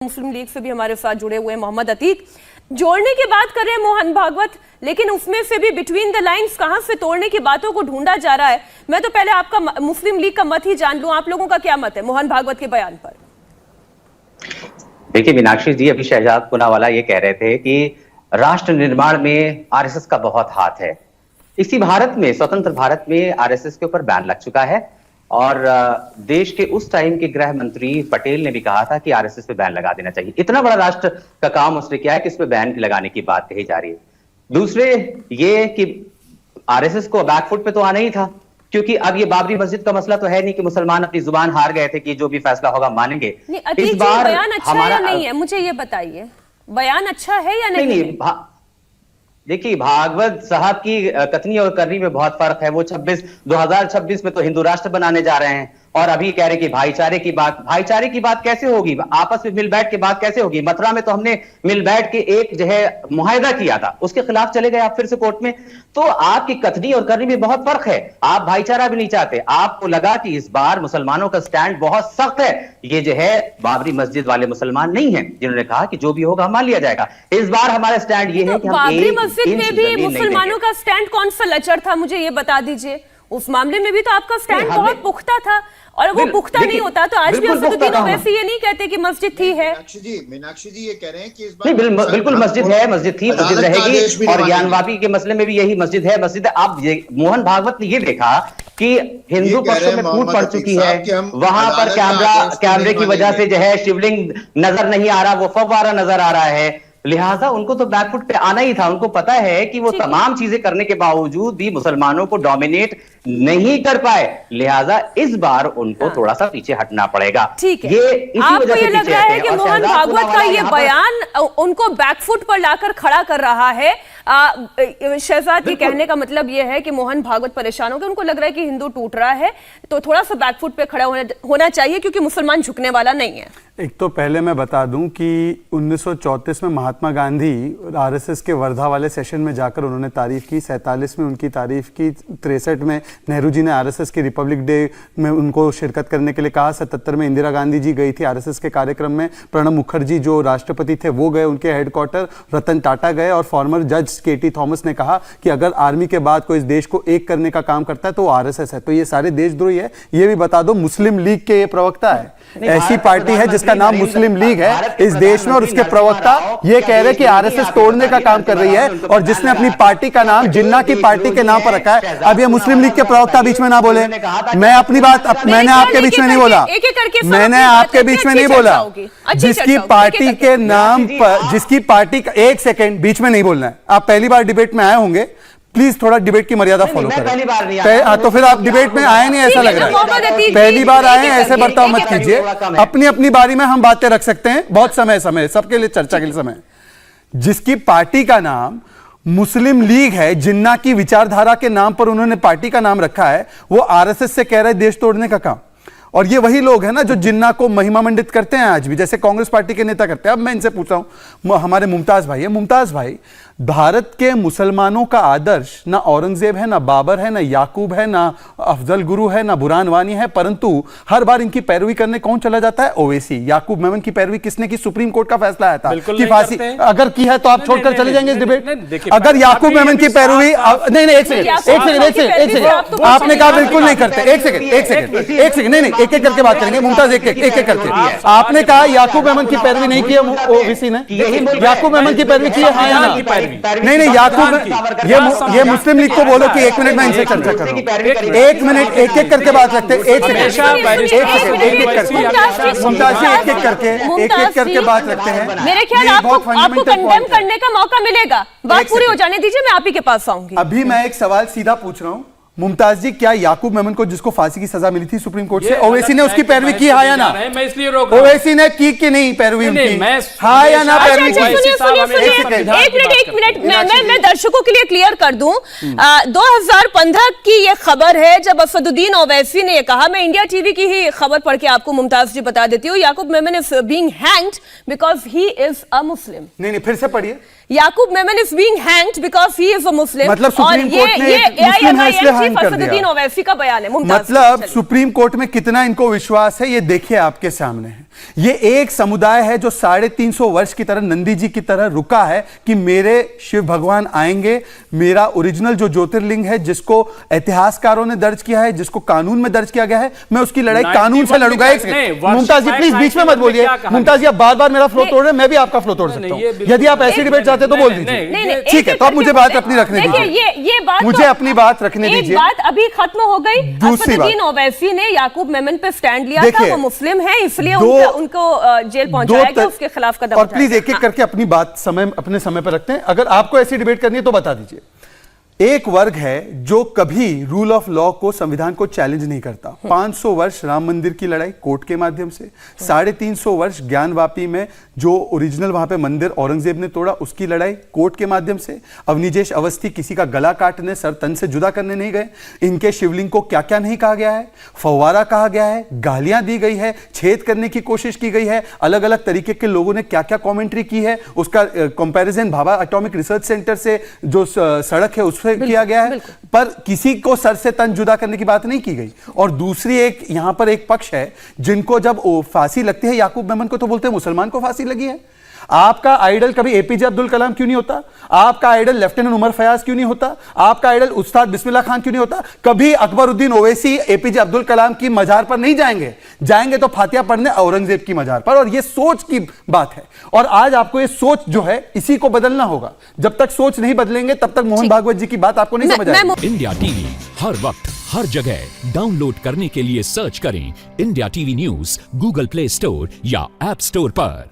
मुस्लिम league से भी हमारे साथ जुड़े हुए मोहम्मद अतीक। जोड़ने की बात कर रहे हैं मोहन भागवत, लेकिन उसमें से भी बिटवीन द लाइंस कहां से तोड़ने की बातों को ढूंढा जा रहा है। मैं तो पहले आपका मुस्लिम लीग का मत ही जान लूं, आप लोगों का क्या मत है मोहन भागवत के बयान पर? देखिए मीनाक्षी जी, अभी शहजाद पूनावाला ये कह रहे थे कि राष्ट्र निर्माण में आरएसएस का बहुत हाथ है। इसी भारत में, स्वतंत्र भारत में आरएसएस के ऊपर बैन लग चुका है और देश के उस टाइम के गृह मंत्री पटेल ने भी कहा था कि आरएसएस पे बैन लगा देना चाहिए। इतना बड़ा राष्ट्र का काम उसने किया है कि इस पे बैन लगाने की बात कही जा रही है। दूसरे ये कि आरएसएस को बैकफुट पे तो आना ही था, क्योंकि अब ये बाबरी मस्जिद का मसला तो है नहीं कि मुसलमान अपनी जुबान हार गए थे कि जो भी फैसला होगा मानेंगे। इस बार बयान अच्छा है या नहीं है, मुझे ये बताइए, बयान अच्छा है या नहीं? देखिए, भागवत साहब की कथनी और करनी में बहुत फर्क है। वो 2026 में तो हिंदू राष्ट्र बनाने जा रहे हैं और अभी कह रहे कि भाईचारे की बात कैसे होगी? आपस में मिल बैठ के बात कैसे होगी? मथुरा में तो हमने मिल बैठ के एक जो है मुआहदा किया था, उसके खिलाफ चले गए आप फिर से कोर्ट में। तो आपकी कथनी और करनी में बहुत फर्क है। आप भाईचारा भी नहीं चाहते, आपको लगा कि इस बार मुसलमानों का स्टैंड बहुत सख्त है। ये जो है बाबरी मस्जिद वाले मुसलमान नहीं है जिन्होंने कहा कि जो भी होगा मान लिया जाएगा। इस बार हमारा स्टैंड ये है कि बाबरी मस्जिद में भी मुसलमानों का स्टैंड कौन सा लचर था, मुझे ये बता दीजिए। उस मामले में भी तो आपका स्टैंड बहुत पुख्ता था, और वो पुख्ता नहीं होता तो आज भी असदुद्दीन ओवैसी ये नहीं कहते कि मस्जिद थी है। मीनाक्षी जी ये कह रहे हैं कि इस बार बिल्कुल मस्जिद है, मस्जिद थी, मस्जिद रहेगी, और ज्ञानवापी के मसले में भी यही मस्जिद है। अब मोहन भागवत ने ये देखा कि हिंदू पक्षों में फूट पड़ चुकी है, वहां पर कैमरे की वजह से जो है शिवलिंग नजर नहीं आ रहा, वो फव्वारा नजर आ रहा है, लिहाजा उनको तो बैकफुट पे आना ही था। उनको पता है कि वो तमाम चीजें करने के बावजूद भी मुसलमानों को डोमिनेट नहीं कर पाए, लिहाजा इस बार उनको थोड़ा सा पीछे हटना पड़ेगा। ठीक है, ये इसी आपको वजह से ये लग रहा है कि मोहन भागवत का ये बयान उनको बैकफुट पर लाकर खड़ा कर रहा है? शहजाद के कहने का मतलब ये है कि मोहन भागवत परेशान हो गए, उनको लग रहा है कि हिंदू टूट रहा है तो थोड़ा सा बैकफुट पे खड़ा होना चाहिए, क्योंकि मुसलमान झुकने वाला नहीं है। एक तो पहले मैं बता दूं कि 1934 में महात्मा गांधी आरएसएस के वर्धा वाले सेशन में जाकर उन्होंने तारीफ की, 47 में उनकी तारीफ की, 63 में नेहरू जी ने आरएसएस के रिपब्लिक डे में उनको शिरकत करने के लिए कहा, 77 में इंदिरा गांधी जी गई थी आरएसएस के कार्यक्रम में, प्रणब मुखर्जी जो राष्ट्रपति थे वो गए उनके हेडक्वार्टर, रतन टाटा गए, और फॉर्मर जज केटी थॉमस ने कहा कि अगर आर्मी के बाद कोई इस देश को एक करने का काम करता है तो वो आरएसएस है। तो ये सारे देशद्रोही है। ये भी बता दो, मुस्लिम लीग के ये प्रवक्ता है, ऐसी पार्टी है जिसका नाम मुस्लिम लीग है इस देश में, और उसके प्रवक्ता ये कह रहे कि आरएसएस तोड़ने का काम कर रही है, और जिसने अपनी पार्टी का नाम जिन्ना की पार्टी के नाम पर रखा है। अब ये मुस्लिम लीग के प्रवक्ता बीच में ना बोले, मैं अपनी बात मैंने आपके बीच में नहीं बोला, मैंने आपके बीच में नहीं बोला। जिसकी पार्टी के नाम पर, जिसकी पार्टी का, एक सेकेंड बीच में नहीं बोलना है। आप पहली बार डिबेट में आए होंगे, प्लीज थोड़ा डिबेट की मर्यादा फॉलो करें। तो फिर आप डिबेट में आए नहीं, ऐसा लग रहा है पहली बार आए हैं, ऐसे बर्ताव मत कीजिए। अपनी अपनी बारी में हम बातें रख सकते हैं, बहुत समय सबके लिए चर्चा के लिए समय। जिसकी पार्टी का नाम मुस्लिम लीग है, जिन्ना की विचारधारा के नाम पर उन्होंने पार्टी का नाम रखा है, वो आरएसएस से कह रहे देश तोड़ने का काम। और ये वही लोग हैं ना जो जिन्ना को महिमा मंडित करते हैं आज भी, जैसे कांग्रेस पार्टी के नेता करते हैं। अब मैं इनसे पूछ रहा हूं, हमारे मुमताज भाई है, मुमताज भाई, भारत के मुसलमानों का आदर्श ना औरंगजेब है, ना बाबर है, ना याकूब है, ना अफजल गुरु है, ना बुरहान वानी है, परंतु हर बार इनकी पैरवी करने कौन चला जाता है? ओवैसी। याकूब मेमन की पैरवी किसने की? सुप्रीम कोर्ट का फैसला आया था कि फांसी अगर की है तो आप छोड़कर चले जाएंगे इस डिबेट। अगर याकूब मेमन की पैरवी, नहीं एक सेकंड, आपने कहा बिल्कुल नहीं करते। एक सेकंड, नहीं एक एक करके बात करेंगे। मुमताज एक एक करके, आपने कहा याकूब मेमन की पैरवी नहीं की ओवैसी ने, याकूब मेमन की पैरवी की है? नहीं याकूब, ये मुस्लिम लीग को बोलो कि 1 मिनट में इनसे चर्चा करो। 1 मिनट, एक एक करके बात रखते हैं। एक एक करके बात रखते हैं। मेरे ख्याल आपको कंडेम करने का मौका मिलेगा, बात पूरी हो जाने दीजिए, मैं आप ही के पास आऊंगी। अभी मैं एक सवाल सीधा पूछ रहा हूं, मुमताज जी, क्या याकूब मेमन को, जिसको फांसी की सजा मिली थी सुप्रीम कोर्ट से, ओवैसी ने उसकी पैरवी की है या ना? मैं इसलिए रोक रहा हूं। ओवैसी ने की कि नहीं पैरवी उनकी? हाँ या ना पैरवी? एक मिनट, मैं दर्शकों के लिए क्लियर कर दूं, 2015 की ये खबर है जब असदुद्दीन ओवैसी ने कहा, मैं इंडिया टीवी की ही खबर पढ़ के आपको मुमताज जी बता देती हूँ, Yakub Memon is being hanged because he is a Muslim. नहीं फिर से पढ़िए। Yakub Memon is being hanged because he is a Muslim. मतलब सुप्रीम कोर्ट ने मुस्लिम है इसलिए बंद कर असदुद्दीन दिया। ओवैसी का बयान है। मुमताज, मतलब चलिए। सुप्रीम कोर्ट में कितना इनको विश्वास है ये देखिए आपके सामने है। ये एक समुदाय है जो 350 वर्ष की तरह नंदी जी की तरह रुका है कि मेरे शिव भगवान आएंगे, मेरा ओरिजिनल जो ज्योतिर्लिंग है जिसको इतिहासकारों ने दर्ज किया है, जिसको कानून में दर्ज किया गया है, मैं उसकी लड़ाई कानून से लड़ूंगा। एक सेकंड मुमताज जी प्लीज बीच में मत बोलिए। मुमताज जी आप बार बार मेरा फ्लो तोड़ रहे हैं, मैं भी आपका फ्लो तोड़ सकता हूं। यदि आप ऐसी डिबेट चाहते हैं तो बोल दीजिए। नहीं, ठीक है, तो आप मुझे बात अपनी रखने देखिए, दीजिए। ये बात मुझे अपनी बात रखने एक दीजिए। बात अभी खत्म हो गई। दूसरी बात, असदुद्दीन ओवैसी ने याकूब मेमन पे स्टैंड लिया था, देखिए, वो मुस्लिम है इसलिए दो- उनको जेल पहुंचाया गया, उसके खिलाफ कदम और उठाया प्लीज गया। एक एक करके अपनी बात अपने समय पर रखते हैं। अगर आपको ऐसी डिबेट करनी है तो बता दीजिए। एक वर्ग है जो कभी रूल ऑफ लॉ को, संविधान को चैलेंज नहीं करता। 500 वर्ष राम मंदिर की लड़ाई कोर्ट के माध्यम से, 350 वर्ष ज्ञानवापी में जो ओरिजिनल वहां पे मंदिर औरंगजेब ने तोड़ा उसकी लड़ाई कोर्ट के माध्यम से। अवनिजेश अवस्थी किसी का गला काटने, सर तन से जुदा करने नहीं गए। इनके शिवलिंग को क्या क्या नहीं कहा गया है, फव्वारा कहा गया है, गालियां दी गई है, छेद करने की कोशिश की गई है, अलग अलग तरीके के लोगों ने क्या क्या कॉमेंट्री की है, उसका comparison Bhabha atomic research centre से जो सड़क है उससे किया गया है, पर किसी को सर से तन जुदा करने की बात नहीं की गई। और दूसरी एक यहां पर एक पक्ष है जिनको जब फांसी लगती है, याकूब मेमन को तो बोलते हैं मुसलमान को फांसी लगी है। आपका आइडल कभी एपीजे अब्दुल कलाम क्यों नहीं होता? आपका आइडल लेफ्टिनेंट उमर फयाज क्यों नहीं होता? आपका आइडल उस्ताद बिस्मिल्लाह खान क्यों नहीं होता? कभी अकबरुद्दीन ओवैसी एपीजे अब्दुल कलाम की मजार पर नहीं जाएंगे, जाएंगे तो फातिहा पढ़ने औरंगजेब की मजार पर। और ये सोच की बात है, और आज आपको ये सोच जो है इसी को बदलना होगा। जब तक सोच नहीं बदलेंगे तब तक मोहन भागवत जी की बात आपको नहीं समझ आएगी। इंडिया टीवी हर वक्त हर जगह डाउनलोड करने के लिए सर्च करें India TV news Google play store या ऐप स्टोर पर।